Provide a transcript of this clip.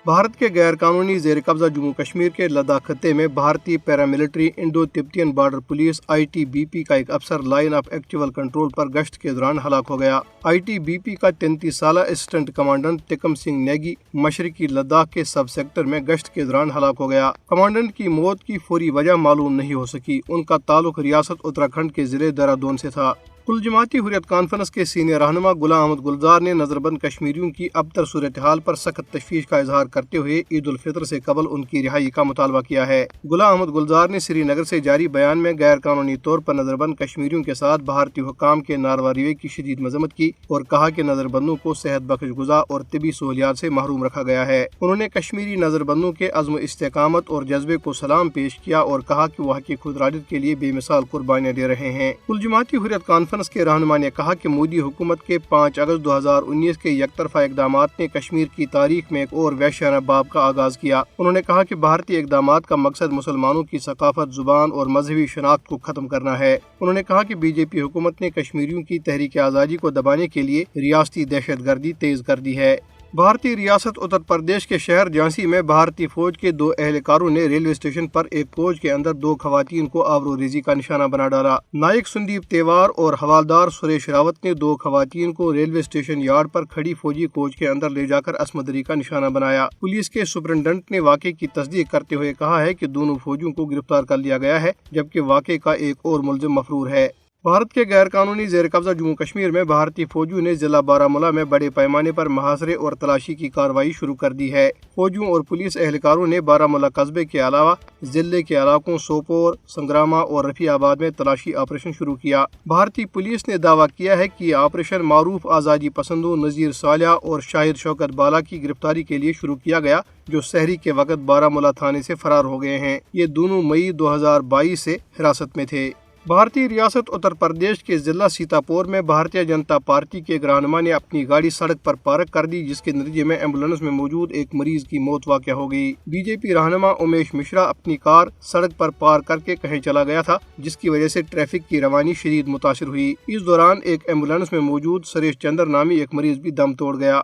بھارت کے غیر قانونی زیر قبضہ جموں کشمیر کے لداخ خطے میں بھارتی paramilitary Indo Tibetan border police ITBP کا ایک افسر لائن آف ایکچوئل کنٹرول پر گشت کے دوران ہلاک ہو گیا۔ ITBP کا 33 سالہ اسسٹنٹ کمانڈنٹ تکم سنگھ نیگی مشرقی لداخ کے سب سیکٹر میں گشت کے دوران ہلاک ہو گیا۔ کمانڈنٹ کی موت کی فوری وجہ معلوم نہیں ہو سکی۔ ان کا تعلق ریاست اتراکھنڈ کے ضلع دہرادون سے تھا۔ کل جماعتی حریت کانفرنس کے سینئر رہنما غلام احمد گلزار نے نظر بند کشمیریوں کی ابتر صورتحال پر سخت تشویش کا اظہار کرتے ہوئے عید الفطر سے قبل ان کی رہائی کا مطالبہ کیا ہے۔ غلام احمد گلزار نے سری نگر سے جاری بیان میں غیر قانونی طور پر نظر بند کشمیریوں کے ساتھ بھارتی حکام کے ناروا رویے کی شدید مذمت کی اور کہا کہ نظر بندوں کو صحت بخش غذا اور طبی سہولیات سے محروم رکھا گیا ہے۔ انہوں نے کشمیری نظر بندوں کے عزم و استقامت اور جذبے کو سلام پیش کیا اور کہا کہ وہ حق خود ارادیت کے لیے بے مثال قربانیاں دے رہے ہیں۔ کل جماعتی حریت کانفرنس کے رہنما نے کہا کہ مودی حکومت کے 5 اگست 2019 کے یک طرفہ اقدامات نے کشمیر کی تاریخ میں ایک اور وحشیانہ باب کا آغاز کیا۔ انہوں نے کہا کہ بھارتی اقدامات کا مقصد مسلمانوں کی ثقافت، زبان اور مذہبی شناخت کو ختم کرنا ہے۔ انہوں نے کہا کہ BJP حکومت نے کشمیریوں کی تحریک آزادی کو دبانے کے لیے ریاستی دہشت گردی تیز کر دی ہے۔ بھارتی ریاست اتر پردیش کے شہر جھانسی میں بھارتی فوج کے 2 اہلکاروں نے ریلوے اسٹیشن پر ایک کوچ کے اندر 2 خواتین کو آبروریزی کا نشانہ بنا ڈالا۔ نائک سندیپ تیوار اور حوالدار سریش راوت نے 2 خواتین کو ریلوے اسٹیشن یارڈ پر کھڑی فوجی کوچ کے اندر لے جا کر عصمت دری کا نشانہ بنایا۔ پولیس کے سپرنٹنڈنٹ نے واقعے کی تصدیق کرتے ہوئے کہا ہے کہ دونوں فوجیوں کو گرفتار کر لیا گیا ہے، جبکہ واقعے کا ایک اور ملزم مفرور ہے۔ بھارت کے غیر قانونی زیر قبضہ جموں کشمیر میں بھارتی فوجیوں نے ضلع بارامولہ میں بڑے پیمانے پر محاصرے اور تلاشی کی کارروائی شروع کر دی ہے۔ فوجیوں اور پولیس اہلکاروں نے بارامولہ قصبے کے علاوہ ضلع کے علاقوں سوپور، سنگراما اور رفیع آباد میں تلاشی آپریشن شروع کیا۔ بھارتی پولیس نے دعویٰ کیا ہے کہ یہ آپریشن معروف آزادی پسندوں نذیر صالح اور شاہد شوکت بالا کی گرفتاری کے لیے شروع کیا گیا، جو سحری کے وقت بارامولہ تھانے سے فرار ہو گئے ہیں۔ یہ دونوں مئی 2022 سے حراست میں تھے۔ بھارتی ریاست اتر پردیش کے ضلع سیتاپور میں بھارتیہ جنتا پارٹی کے ایک رہنما نے اپنی گاڑی سڑک پر پارک کر دی، جس کے نتیجے میں ایمبولینس میں موجود ایک مریض کی موت واقع ہو گئی۔ BJP رہنما امیش مشرا اپنی کار سڑک پر پارک کر کے کہیں چلا گیا تھا، جس کی وجہ سے ٹریفک کی روانی شدید متاثر ہوئی۔ اس دوران ایک ایمبولینس میں موجود سریش چندر نامی ایک مریض بھی دم توڑ گیا۔